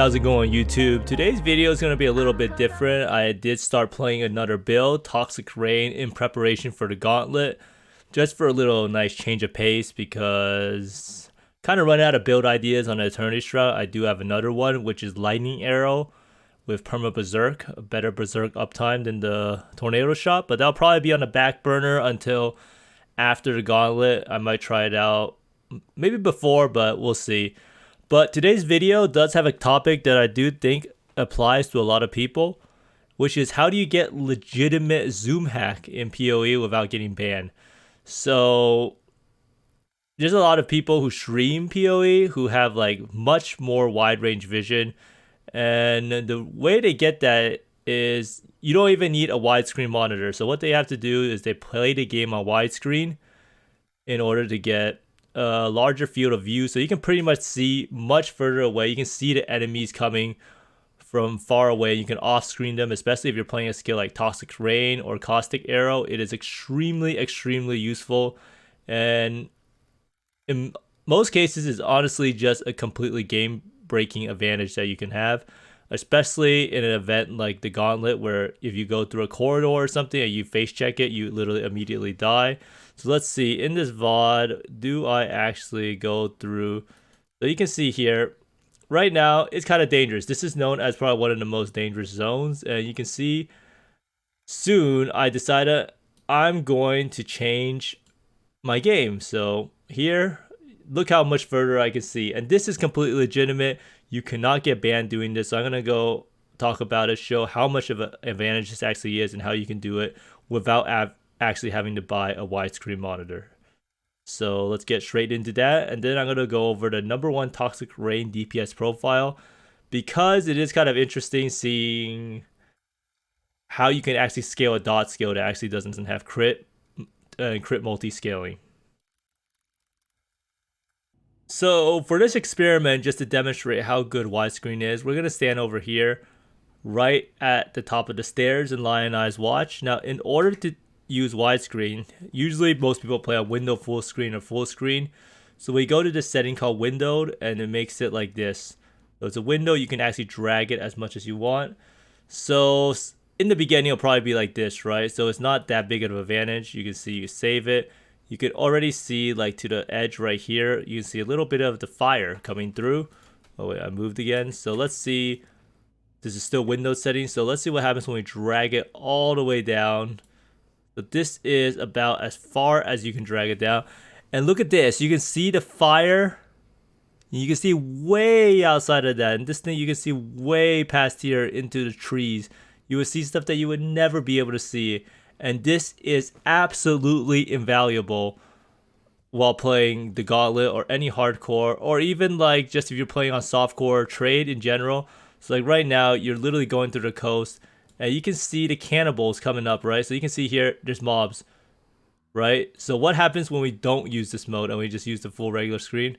how's it going YouTube? Today's video is going to be a little bit different. I did start playing another build, Toxic Rain, in preparation for the Gauntlet. Just for a little nice change of pace because kind of run out of build ideas on the Eternity Shroud. I do have another one, which is Lightning Arrow with Perma Berserk, a better Berserk uptime than the Tornado Shot. But that'll probably be on the back burner until after the Gauntlet. I might try it out maybe before, but we'll see. But today's video does have a topic that I do think applies to a lot of people, which is how do you get legitimate zoom hack in PoE without getting banned. So there's a lot of people who stream PoE who have like much more wide range vision, and the way they get that is you don't even need a widescreen monitor. So what they have to do is they play the game on widescreen in order to get a larger field of view, so you can pretty much see much further away. You can see the enemies coming from far away. You can off screen them, especially if you're playing a skill like Toxic Rain or Caustic Arrow. It is extremely useful, and in most cases is honestly just a completely game breaking advantage that you can have, especially in an event like the Gauntlet, where if you go through a corridor or something and you face check it, you literally immediately die. So let's see, in this VOD, do I actually go through? So you can see here, right now, it's kind of dangerous. This is known as probably one of the most dangerous zones. And you can see, soon, I decided I'm going to change my game. So here, look how much further I can see. And this is completely legitimate. You cannot get banned doing this. So I'm going to go talk about it, show how much of an advantage this actually is and how you can do it without actually having to buy a widescreen monitor. So let's get straight into that, and then I'm going to go over the #1 Toxic Rain DPS profile, because it is kind of interesting seeing how you can actually scale a dot skill that actually doesn't have crit and crit multi-scaling. So for this experiment, just to demonstrate how good widescreen is, we're going to stand over here right at the top of the stairs in Lion-Eye's Watch. Now, in order to use widescreen, usually most people play on window full screen or full screen. So we go to this setting called windowed, and it makes it like this. So it's a window, you can actually drag it as much as you want. So in the beginning, it'll probably be like this, right? So it's not that big of an advantage. You can see, you save it. You can already see like to the edge right here, you can see a little bit of the fire coming through. Oh wait, I moved again. So let's see, this is still window settings. So let's see what happens when we drag it all the way down. So this is about as far as you can drag it down. And look at this. You can see the fire. You can see way outside of that. And this thing you can see way past here into the trees. You would see stuff that you would never be able to see. And this is absolutely invaluable while playing the Gauntlet or any hardcore, or even like just if you're playing on softcore trade in general. So like right now, you're literally going through the coast, and you can see the cannibals coming up, right? So you can see here, there's mobs, right? So what happens when we don't use this mode and we just use the full regular screen?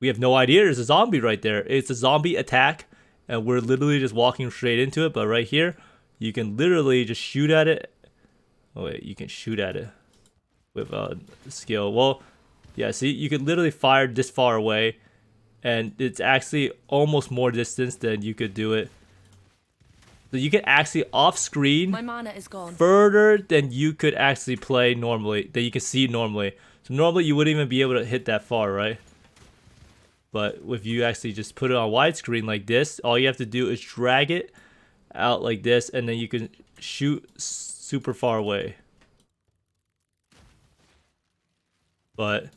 We have no idea. There's a zombie right there. It's a zombie attack, and we're literally just walking straight into it. But right here, you can literally just shoot at it. Oh wait, you can shoot at it with skill. Well, yeah, see, you can literally fire this far away, and it's actually almost more distance than you could do it. So you can actually off screen My mana is gone. further than you could actually play normally, that you can see normally. So normally you wouldn't even be able to hit that far, right? But if you actually just put it on widescreen like this, all you have to do is drag it out like this, and then you can shoot super far away. But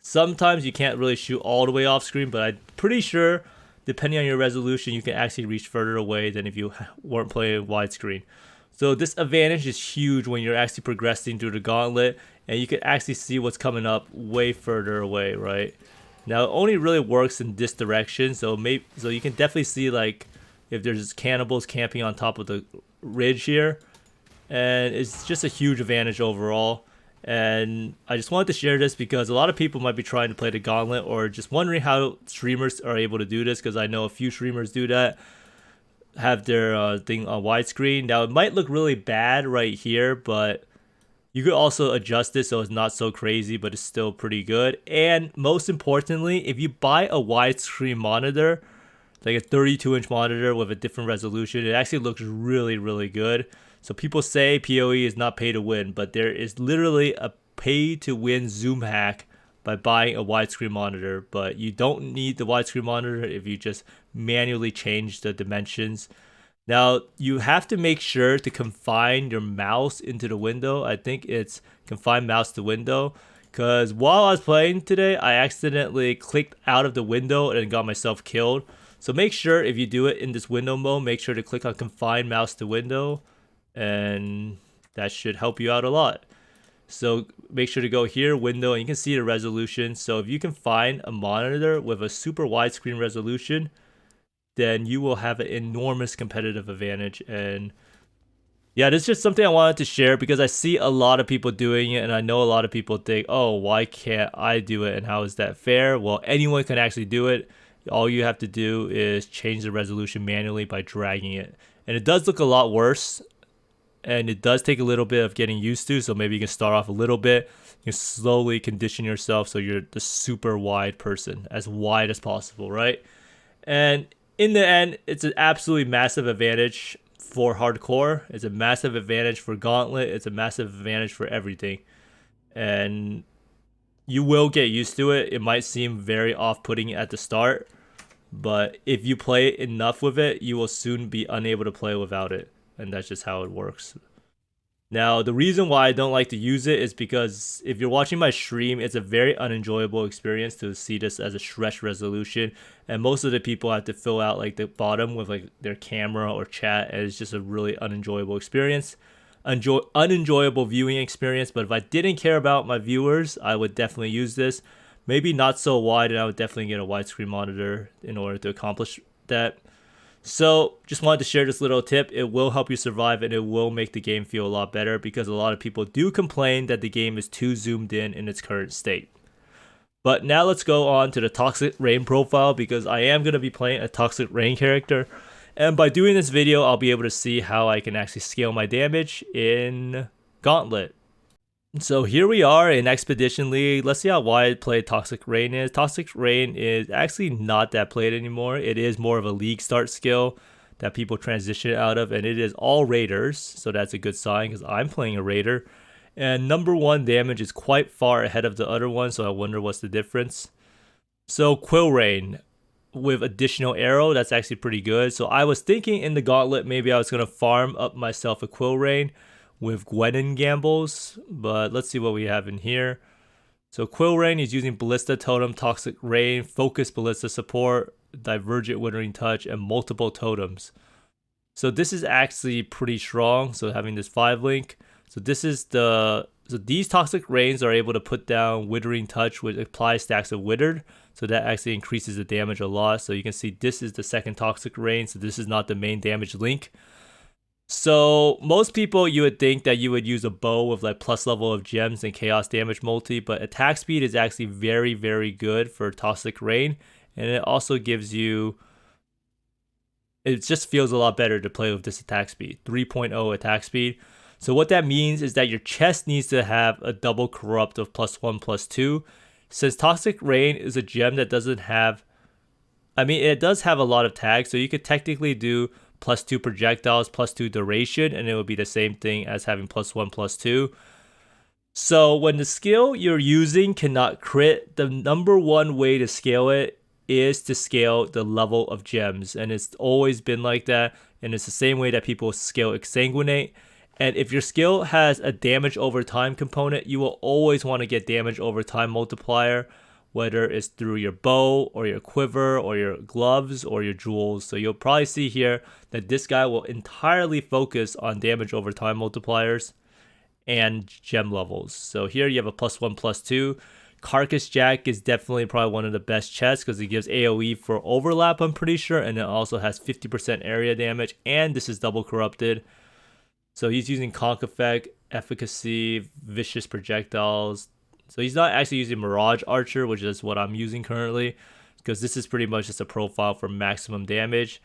sometimes you can't really shoot all the way off screen, but I'm pretty sure depending on your resolution, you can actually reach further away than if you weren't playing widescreen. So this advantage is huge when you're actually progressing through the Gauntlet, and you can actually see what's coming up way further away, right? Now it only really works in this direction, so you can definitely see like if there's cannibals camping on top of the ridge here, and it's just a huge advantage overall. And I just wanted to share this because a lot of people might be trying to play the Gauntlet or just wondering how streamers are able to do this, because I know a few streamers do that, have their thing on widescreen. Now it might look really bad right here, but You could also adjust it so it's not so crazy, but it's still pretty good. And most importantly, if you buy a widescreen monitor, like a 32-inch monitor with a different resolution. It actually looks really, really good. So people say PoE is not pay to win, but there is literally a pay to win zoom hack by buying a widescreen monitor. But you don't need the widescreen monitor if you just manually change the dimensions. Now, you have to make sure to confine your mouse into the window. I think it's confine mouse to window, because while I was playing today, I accidentally clicked out of the window and got myself killed. So make sure if you do it in this window mode, make sure to click on confine mouse to window, and that should help you out a lot. So make sure to go here, window, and you can see the resolution. So if you can find a monitor with a super widescreen resolution, then you will have an enormous competitive advantage. And yeah, this is just something I wanted to share because I see a lot of people doing it, and I know a lot of people think, oh, why can't I do it, and how is that fair? Well, anyone can actually do it. All you have to do is change the resolution manually by dragging it. And it does look a lot worse, and it does take a little bit of getting used to, so maybe you can start off a little bit. You can slowly condition yourself so you're the super wide person, as wide as possible, right? And in the end, it's an absolutely massive advantage for hardcore. It's a massive advantage for gauntlet. It's a massive advantage for everything. And you will get used to it. It might seem very off-putting at the start, but if you play enough with it, you will soon be unable to play without it. And that's just how it works. Now, the reason why I don't like to use it is because if you're watching my stream, it's a very unenjoyable experience to see this as a stretch resolution. And most of the people have to fill out like the bottom with like their camera or chat, and it's just a really unenjoyable experience. Unenjoyable viewing experience. But if I didn't care about my viewers, I would definitely use this. Maybe not so wide, and I would definitely get a widescreen monitor in order to accomplish that. So just wanted to share this little tip. It will help you survive, and it will make the game feel a lot better, because a lot of people do complain that the game is too zoomed in its current state. But now let's go on to the Toxic Rain profile, because I am going to be playing a Toxic Rain character. And by doing this video, I'll be able to see how I can actually scale my damage in Gauntlet. So here we are in Expedition League. Let's see how wide played Toxic Rain is. Toxic Rain is actually not that played anymore. It is more of a league start skill that people transition out of, and it is all raiders, so that's a good sign because I'm playing a raider. And number 1 damage is quite far ahead of the other one, so I wonder what's the difference. So Quill Rain with additional arrow, that's actually pretty good. So I was thinking in the Gauntlet maybe I was going to farm up myself a Quill Rain with Gwenin Gambles, but let's see what we have in here. So Quill Rain is using Ballista Totem, Toxic Rain, Focus Ballista Support, Divergent Withering Touch, and multiple totems. So this is actually pretty strong, so having this 5 link. So this is these Toxic Rains are able to put down Withering Touch, which applies stacks of Withered, so that actually increases the damage a lot. So you can see this is the second Toxic Rain, so this is not the main damage link. So most people, you would think that you would use a bow with like plus level of gems and chaos damage multi, but attack speed is actually very, very good for Toxic Rain, and it also gives you, it just feels a lot better to play with this attack speed, 3.0 attack speed. So what that means is that your chest needs to have a double corrupt of +1/+2. Since Toxic Rain is a gem that doesn't have, I mean, it does have a lot of tags, so you could technically do +2 projectiles, +2 duration, and it would be the same thing as having +1/+2. So when the skill you're using cannot crit, the number 1 way to scale it is to scale the level of gems, and it's always been like that, and it's the same way that people scale Exsanguinate. And if your skill has a damage over time component, you will always want to get damage over time multiplier, whether it's through your bow or your quiver or your gloves or your jewels. So you'll probably see here that this guy will entirely focus on damage over time multipliers and gem levels. So here you have a +1/+2. Carcass Jack is definitely probably one of the best chests because it gives AoE for overlap, I'm pretty sure, and it also has 50% area damage, and this is double corrupted. So he's using Conk Effect, Efficacy, Vicious Projectiles. So he's not actually using Mirage Archer, which is what I'm using currently, because this is pretty much just a profile for maximum damage.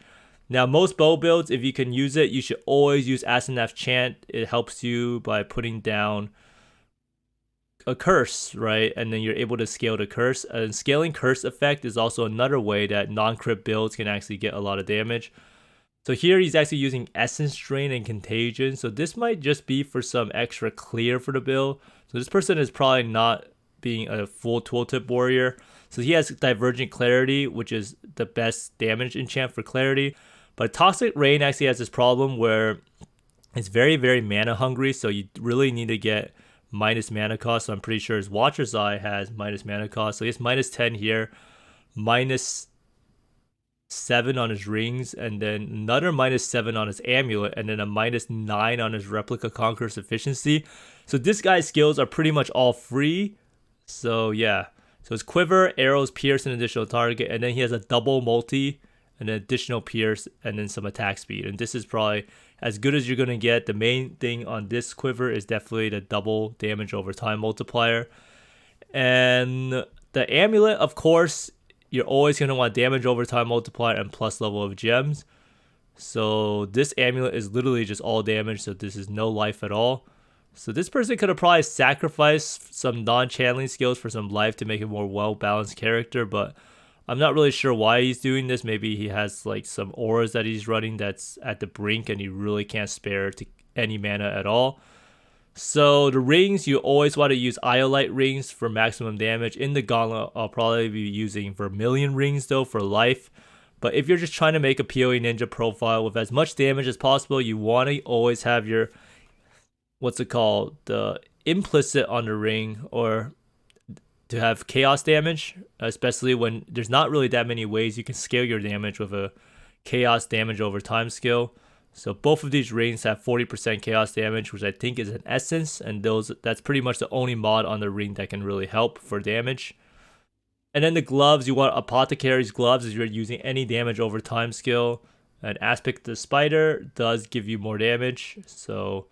Now, most bow builds, if you can use it, you should always use Asenath Chant. It helps you by putting down, a curse, right? And then you're able to scale the curse. And scaling curse effect is also another way that non-crit builds can actually get a lot of damage. So here he's actually using Essence Drain and Contagion. So this might just be for some extra clear for the build. So this person is probably not being a full tooltip warrior. So he has Divergent Clarity, which is the best damage enchant for clarity. But Toxic Rain actually has this problem where it's very, very mana hungry. So you really need to get minus mana cost. So I'm pretty sure his Watcher's Eye has minus mana cost. So he has minus 10 here, minus 7 on his rings, and then another minus 7 on his amulet, and then a minus 9 on his Replica Conqueror's efficiency. So this guy's skills are pretty much all free. So yeah. So it's Quiver, Arrows, Pierce, and additional target, and then he has a double multi, and an additional Pierce, and then some attack speed. And this is probably as good as you're going to get. The main thing on this Quiver is definitely the double damage over time multiplier. And the amulet, of course, you're always going to want damage over time multiplier and plus level of gems. So this amulet is literally just all damage, so this is no life at all. So this person could have probably sacrificed some non-channeling skills for some life to make a more well-balanced character, but I'm not really sure why he's doing this. Maybe he has like some auras that he's running that's at the brink and he really can't spare to any mana at all. So the rings, you always want to use Iolite rings for maximum damage. In the Gauntlet, I'll probably be using Vermilion rings though for life. But if you're just trying to make a PoE Ninja profile with as much damage as possible, you want to always have your, what's it called, the implicit on the ring, or to have chaos damage, especially when there's not really that many ways you can scale your damage with a chaos damage over time skill. So both of these rings have 40% chaos damage, which I think is an essence, and that's pretty much the only mod on the ring that can really help for damage. And then the gloves, you want Apothecary's gloves as you're using any damage over time skill. And Aspect of the Spider does give you more damage. So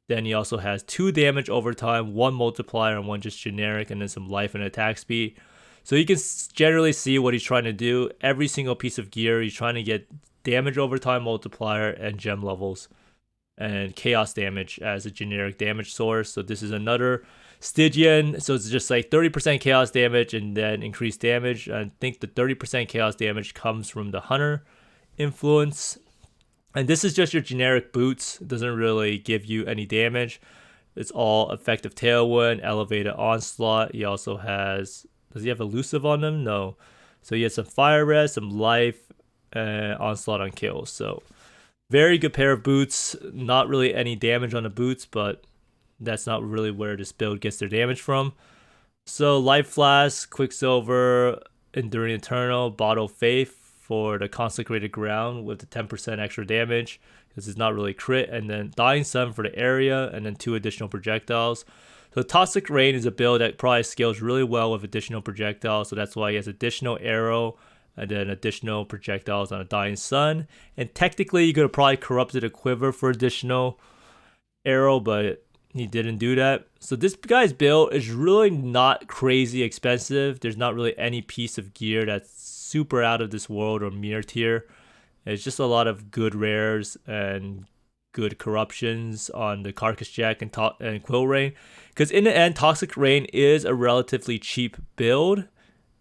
then he also has 2 damage over time, 1 multiplier and 1 just generic, and then some life and attack speed. So you can generally see what he's trying to do. Every single piece of gear, he's trying to get damage over time multiplier and gem levels and chaos damage as a generic damage source. So this is another Stygian, so it's just like 30% chaos damage and then increased damage. I think the 30% chaos damage comes from the Hunter influence. And this is just your generic boots. It doesn't really give you any damage. It's all effective tailwind, elevated onslaught. He also has, does he have elusive on them? No. So he has some fire res, some life, onslaught on kills. So very good pair of boots. Not really any damage on the boots, but that's not really where this build gets their damage from. So Life Flask, Quicksilver, Enduring Eternal, Bottle of Faith for the Consecrated Ground with the 10% extra damage because it's not really crit, and then Dying Sun for the area, and then 2 additional projectiles. So Toxic Rain is a build that probably scales really well with additional projectiles, so that's why he has additional arrow and then additional projectiles on a Dying Sun. And technically you could have probably corrupted a Quiver for additional arrow, but he didn't do that. So this guy's build is really not crazy expensive. There's not really any piece of gear that's super out of this world or mirror tier. It's just a lot of good rares and good corruptions on the Carcass Jack and Quill Rain. Because in the end, Toxic Rain is a relatively cheap build,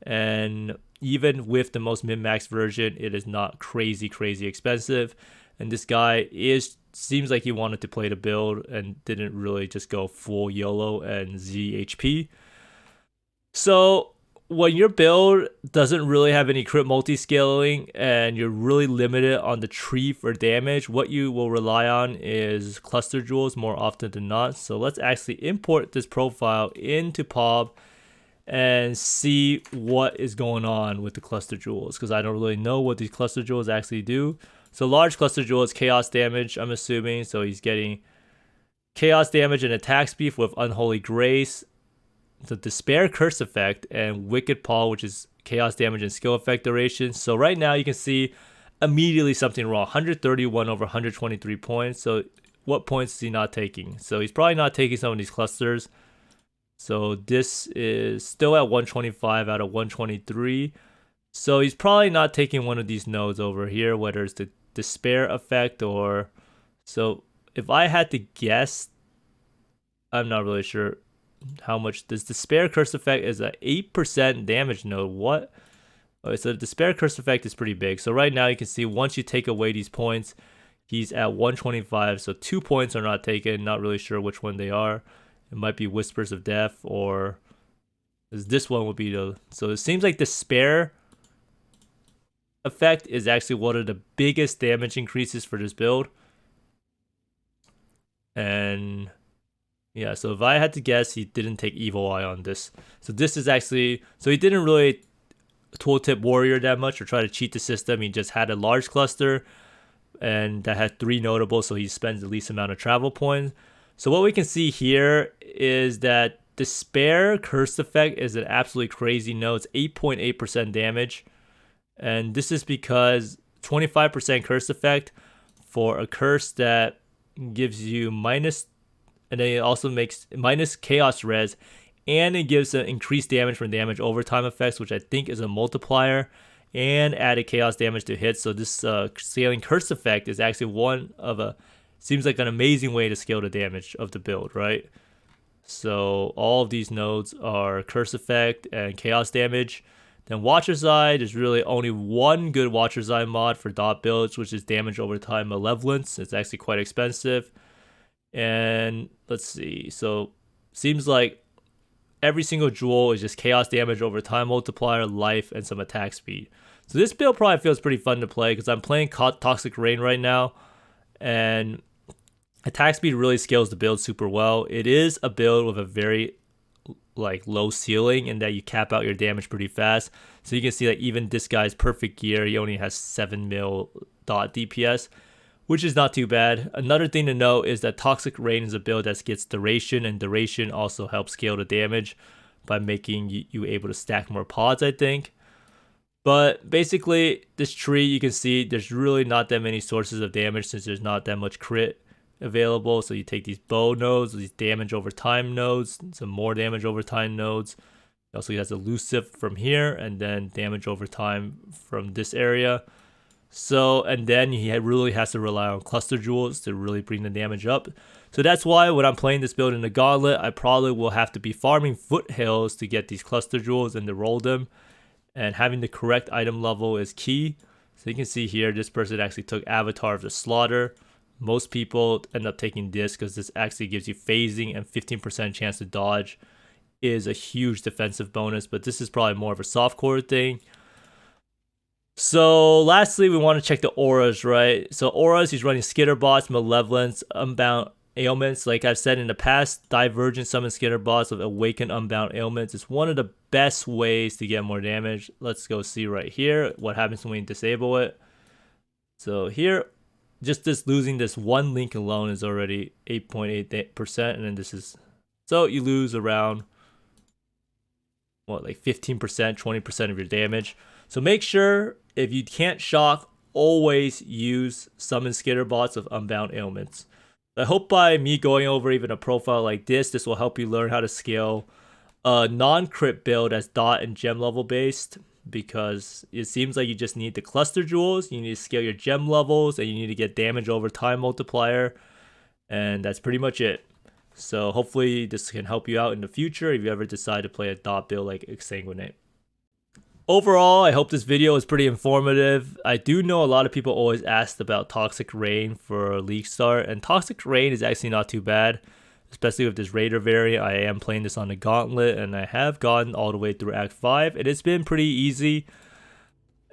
and even with the most min-max version, it is not crazy expensive. And this guy seems like he wanted to play the build and didn't really just go full YOLO and ZHP. So when your build doesn't really have any crit multi-scaling and you're really limited on the tree for damage, what you will rely on is cluster jewels more often than not. So let's actually import this profile into POB and see what is going on with the cluster jewels, because I don't really know what these cluster jewels actually do. So large cluster jewel is chaos damage, I'm assuming. So he's getting chaos damage and attack speed with Unholy Grace, the Despair Curse effect, and Wicked Paw, which is chaos damage and skill effect duration. So right now you can see immediately something wrong. 131 over 123 points. So what points is he not taking? So he's probably not taking some of these clusters. So this is still at 125 out of 123. So he's probably not taking one of these nodes over here, whether it's the Despair effect or... So if I had to guess, I'm not really sure. how much this Despair Curse Effect is a 8% damage node. What? Okay, so the Despair Curse Effect is pretty big. So right now you can see once you take away these points, he's at 125. So 2 points are not taken. Not really sure which one they are. It might be Whispers of Death, or this one would be the. So it seems like Despair effect is actually one of the biggest damage increases for this build. And yeah, so if I had to guess, he didn't take Evil Eye on this. So this is actually, so he didn't really tooltip warrior that much or try to cheat the system. He just had a large cluster and that had 3 notables, so he spends the least amount of travel points. So what we can see here is that Despair Curse Effect is an absolutely crazy node. It's 8.8% damage. And this is because 25% Curse Effect for a curse that gives you minus, and then it also makes minus Chaos Res, and it gives an increased damage from damage overtime effects, which I think is a multiplier, and added chaos damage to hits. So this scaling Curse Effect is actually one of a, seems like an amazing way to scale the damage of the build, right? So all of these nodes are Curse Effect and chaos damage. Then Watcher's Eye, there's really only one good Watcher's Eye mod for dot builds, which is damage over time malevolence. It's actually quite expensive. And let's see, so seems like every single jewel is just chaos damage over time multiplier, life, and some attack speed. So this build probably feels pretty fun to play because I'm playing Toxic Rain right now, and attack speed really scales the build super well. It is a build with a very low ceiling in that you cap out your damage pretty fast. So you can see that even this guy's perfect gear, he only has 7 mil dot DPS, which is not too bad. Another thing to note is that Toxic Rain is a build that gets duration, and duration also helps scale the damage by making you able to stack more pods, I think. But basically, this tree, you can see there's really not that many sources of damage since there's not that much crit available. So you take these bow nodes, these damage over time nodes, some more damage over time nodes. It also has elusive from here, and then damage over time from this area. So, and then he really has to rely on cluster jewels to really bring the damage up. So that's why when I'm playing this build in the gauntlet, I probably will have to be farming foothills to get these cluster jewels and to roll them. And having the correct item level is key. So you can see here, this person actually took Avatar of the Slaughter. Most people end up taking this because this actually gives you phasing and 15% chance to dodge. Is a huge defensive bonus, but this is probably more of a softcore thing. So lastly, we want to check the auras, right? So auras, he's running Skitterbots, Malevolence, Unbound Ailments. Like I've said in the past, Divergent summon Skitterbots with Awaken Unbound Ailments is one of the best ways to get more damage. Let's go see right here what happens when we disable it. So here, just this losing this one link alone is already 8.8%, and then this is, so you lose around what, like 15%, 20% of your damage. So make sure if you can't shock, always use summon Skitterbots of Unbound Ailments. I hope by me going over even a profile like this will help you learn how to scale a non-crit build as dot and gem level based, because it seems like you just need the cluster jewels, you need to scale your gem levels, and you need to get damage over time multiplier, and that's pretty much it. So hopefully this can help you out in the future if you ever decide to play a dot build like Exsanguinate. Overall, I hope this video is pretty informative. I do know a lot of people always asked about Toxic Rain for League Start, and Toxic Rain is actually not too bad, especially with this Raider variant. I am playing this on the Gauntlet, and I have gotten all the way through Act 5, and it's been pretty easy.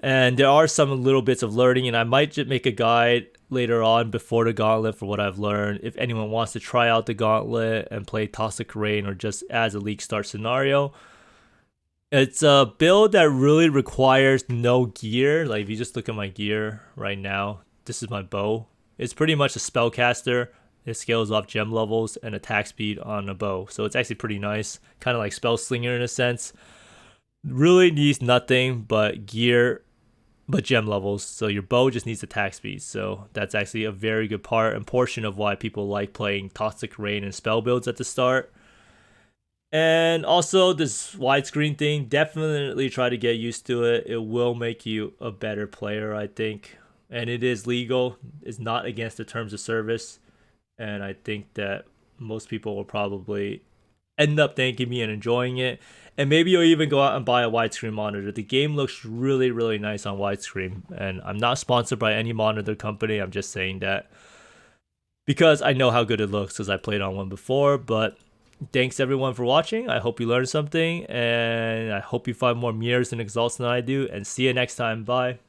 And there are some little bits of learning, and I might just make a guide later on before the Gauntlet for what I've learned. If anyone wants to try out the Gauntlet and play Toxic Rain or just as a League Start scenario, it's a build that really requires no gear. Like if you just look at my gear right now, this is my bow. It's pretty much a spellcaster. It scales off gem levels and attack speed on a bow. So it's actually pretty nice. Kind of like Spell Slinger in a sense. Really needs nothing but gear, but gem levels. So your bow just needs attack speed. So that's actually a very good part and portion of why people like playing Toxic Rain and spell builds at the start. And also this widescreen thing, definitely try to get used to it. It will make you a better player, I think. And it is legal. It's not against the terms of service. And I think that most people will probably end up thanking me and enjoying it. And maybe you'll even go out and buy a widescreen monitor. The game looks really, really nice on widescreen. And I'm not sponsored by any monitor company. I'm just saying that because I know how good it looks because I played on one before. But thanks everyone for watching. I hope you learned something. And I hope you find more mirrors and exalts than I do. And see you next time. Bye.